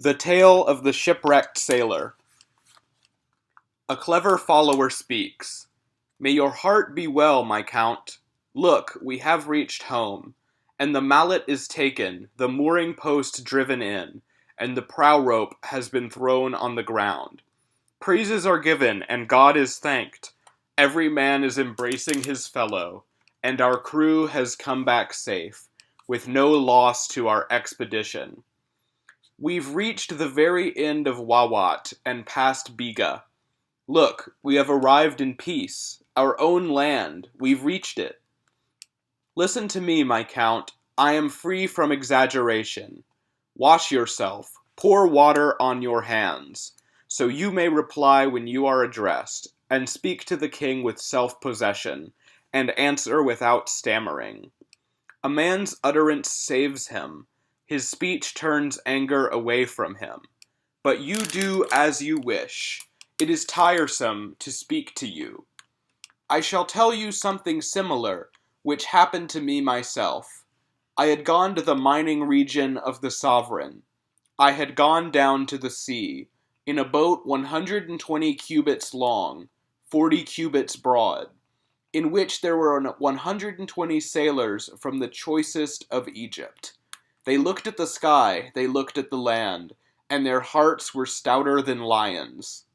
The Tale of the Shipwrecked Sailor. A clever follower speaks. May your heart be well, my count. Look, we have reached home, and the mallet is taken, the mooring post driven in, and the prow rope has been thrown on the ground. Praises are given, and God is thanked. Every man is embracing his fellow, and our crew has come back safe, with no loss to our expedition. We've reached the very end of Wawat and past Biga. Look, we have arrived in peace. Our own land. We've reached it. Listen to me, my count. I am free from exaggeration. Wash yourself. Pour water on your hands, so you may reply when you are addressed, and speak to the king with self-possession, and answer without stammering. A man's utterance saves him. His speech turns anger away from him. But you do as you wish. It is tiresome to speak to you. I shall tell you something similar, which happened to me myself. I had gone to the mining region of the Sovereign. I had gone down to the sea, in a boat 120 cubits long, 40 cubits broad, in which there were 120 sailors from the choicest of Egypt. They looked at the sky, they looked at the land, and their hearts were stouter than lions.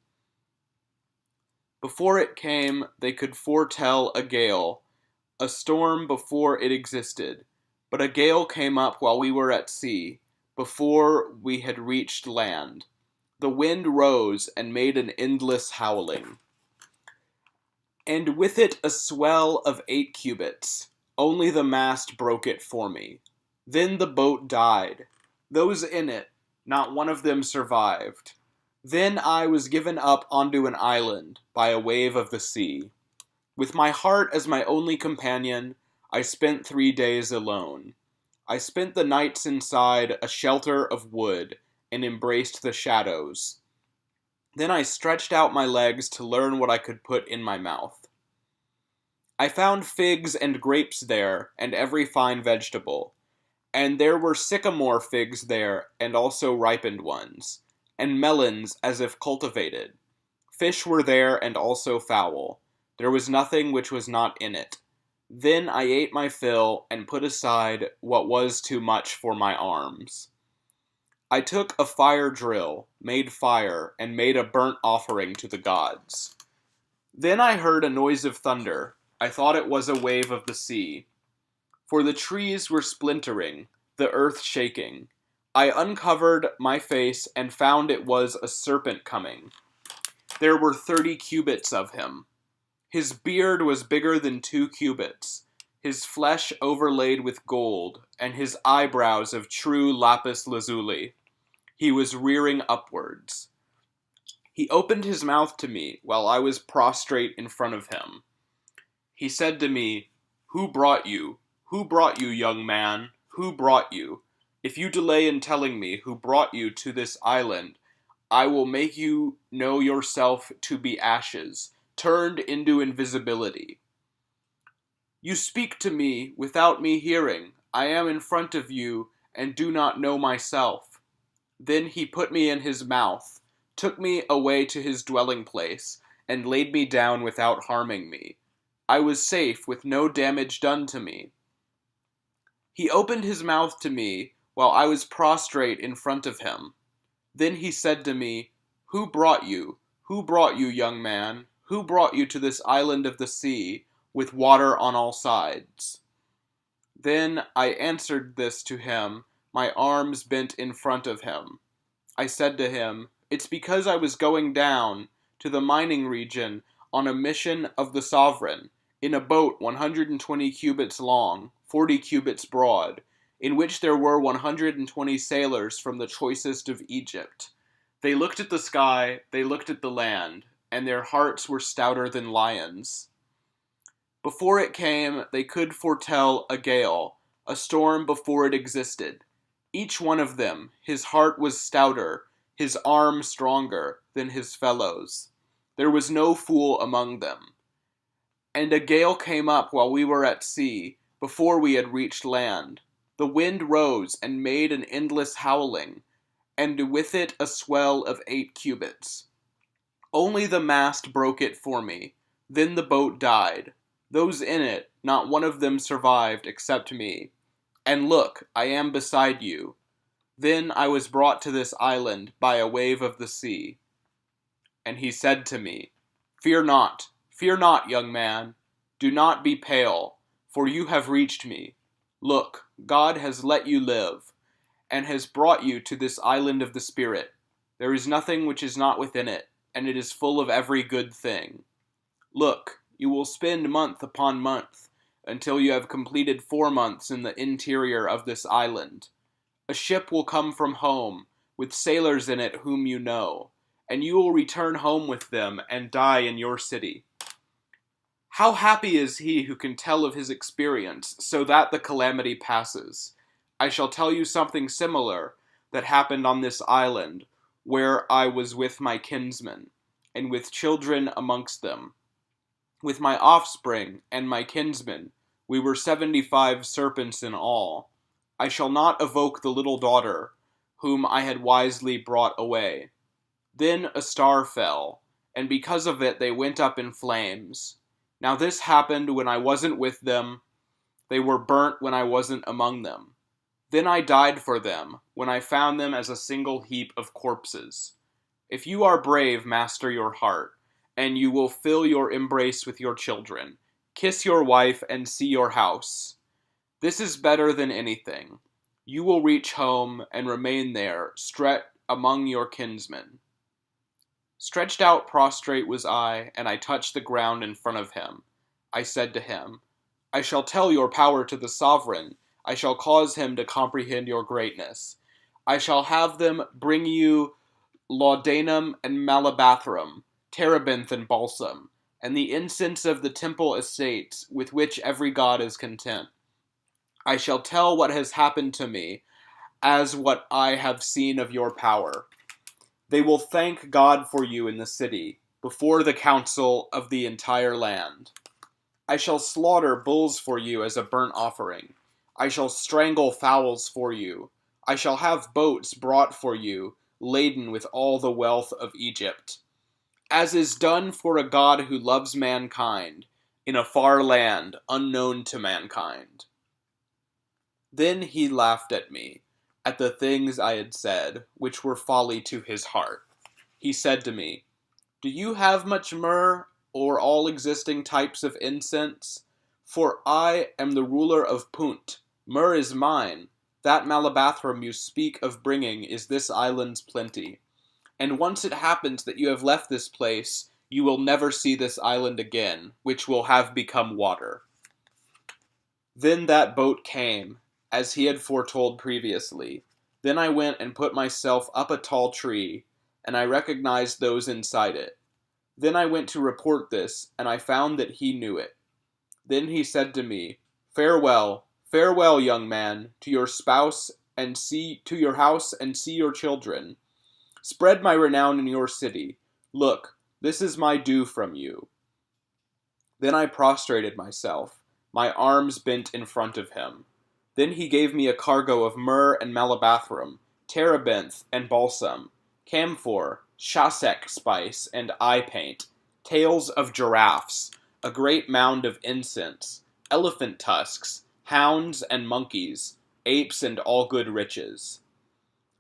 Before it came, they could foretell a gale, a storm before it existed. But a gale came up while we were at sea, before we had reached land. The wind rose and made an endless howling, and with it a swell of 8 cubits. Only the mast broke it for me. Then the boat died. Those in it, not one of them survived. Then I was given up onto an island by a wave of the sea. With my heart as my only companion, I spent 3 days alone. I spent the nights inside a shelter of wood and embraced the shadows. Then I stretched out my legs to learn what I could put in my mouth. I found figs and grapes there, and every fine vegetable. And there were sycamore figs there, and also ripened ones, and melons as if cultivated. Fish were there, and also fowl. There was nothing which was not in it. Then I ate my fill, and put aside what was too much for my arms. I took a fire drill, made fire, and made a burnt offering to the gods. Then I heard a noise of thunder. I thought it was a wave of the sea. For the trees were splintering, the earth shaking. I uncovered my face and found it was a serpent coming. There were 30 cubits of him. His beard was bigger than 2 cubits, his flesh overlaid with gold, and his eyebrows of true lapis lazuli. He was rearing upwards. He opened his mouth to me while I was prostrate in front of him. He said to me, "Who brought you? Who brought you, young man? Who brought you? If you delay in telling me who brought you to this island, I will make you know yourself to be ashes, turned into invisibility. You speak to me without me hearing. I am in front of you and do not know myself." Then he put me in his mouth, took me away to his dwelling place, and laid me down without harming me. I was safe, with no damage done to me. He opened his mouth to me while I was prostrate in front of him. Then he said to me, "Who brought you? Who brought you, young man? Who brought you to this island of the sea, with water on all sides?" Then I answered this to him, my arms bent in front of him. I said to him, "It's because I was going down to the mining region on a mission of the Sovereign, in a boat 120 cubits long, 40 cubits broad, in which there were 120 sailors from the choicest of Egypt. They looked at the sky, they looked at the land, and their hearts were stouter than lions. Before it came, they could foretell a gale, a storm before it existed. Each one of them, his heart was stouter, his arm stronger than his fellows. There was no fool among them. And a gale came up while we were at sea, before we had reached land. The wind rose and made an endless howling, and with it a swell of 8 cubits. Only the mast broke it for me. Then the boat died. Those in it, not one of them survived except me. And look, I am beside you. Then I was brought to this island by a wave of the sea. And he said to me, fear not, young man. Do not be pale, for you have reached me. Look, God has let you live, and has brought you to this island of the Spirit. There is nothing which is not within it, and it is full of every good thing. Look, you will spend month upon month, until you have completed 4 months in the interior of this island. A ship will come from home, with sailors in it whom you know, and you will return home with them and die in your city. How happy is he who can tell of his experience, so that the calamity passes. I shall tell you something similar that happened on this island, where I was with my kinsmen, and with children amongst them. With my offspring and my kinsmen, we were 75 serpents in all. I shall not evoke the little daughter, whom I had wisely brought away. Then a star fell, and because of it they went up in flames. Now this happened when I wasn't with them. They were burnt when I wasn't among them. Then I died for them, when I found them as a single heap of corpses. If you are brave, master your heart, and you will fill your embrace with your children. Kiss your wife and see your house. This is better than anything. You will reach home and remain there, among your kinsmen. Stretched out prostrate was I, and I touched the ground in front of him. I said to him, I shall tell your power to the sovereign. I shall cause him to comprehend your greatness. I shall have them bring you laudanum and malabathrum, terebinth and balsam, and the incense of the temple estates, with which every god is content. I shall tell what has happened to me, as what I have seen of your power. They will thank God for you in the city, before the council of the entire land. I shall slaughter bulls for you as a burnt offering. I shall strangle fowls for you. I shall have boats brought for you, laden with all the wealth of Egypt. As is done for a God who loves mankind, in a far land unknown to mankind. Then he laughed at me, at the things I had said, which were folly to his heart. He said to me, Do you have much myrrh, or all existing types of incense? For I am the ruler of Punt. Myrrh is mine. That malabathrum you speak of bringing is this island's plenty. And once it happens that you have left this place, you will never see this island again, which will have become water. Then that boat came, as he had foretold previously. Then I went and put myself up a tall tree, and I recognized those inside it. Then I went to report this, and I found that he knew it. Then he said to me, Farewell, farewell, young man, to your spouse, and to your house, and see your children. Spread my renown in your city. Look, this is my due from you. Then I prostrated myself, my arms bent in front of him. Then he gave me a cargo of myrrh and malabathrum, terebinth and balsam, camphor, shasek spice, and eye paint, tails of giraffes, a great mound of incense, elephant tusks, hounds and monkeys, apes and all good riches.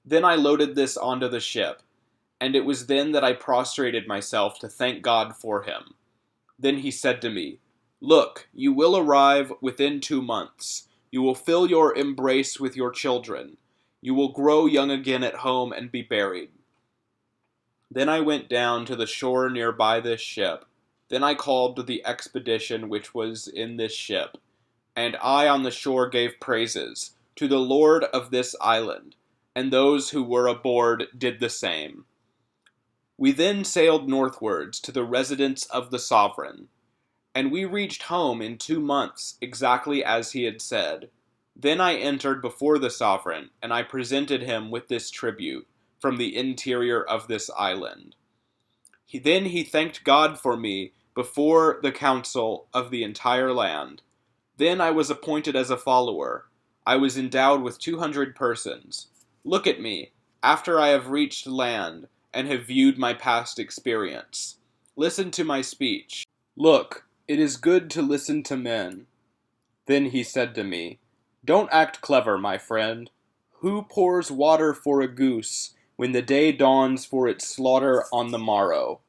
Then I loaded this onto the ship, and it was then that I prostrated myself to thank God for him. Then he said to me, Look, you will arrive within 2 months. You will fill your embrace with your children. You will grow young again at home and be buried. Then I went down to the shore nearby this ship. Then I called to the expedition which was in this ship, and I on the shore gave praises to the Lord of this island, and those who were aboard did the same. We then sailed northwards to the residence of the sovereign, and we reached home in 2 months, exactly as he had said. Then I entered before the sovereign, and I presented him with this tribute from the interior of this island. Then he thanked God for me before the council of the entire land. Then I was appointed as a follower. I was endowed with 200 persons. Look at me. after I have reached land and have viewed my past experience. Listen to my speech. Look, it is good to listen to men. Then he said to me, Don't act clever, my friend. Who pours water for a goose when the day dawns for its slaughter on the morrow?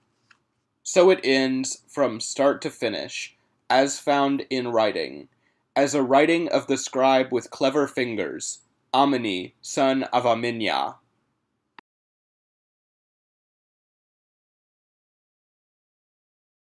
So it ends from start to finish, as found in writing, as a writing of the scribe with clever fingers, Amini, son of Aminya.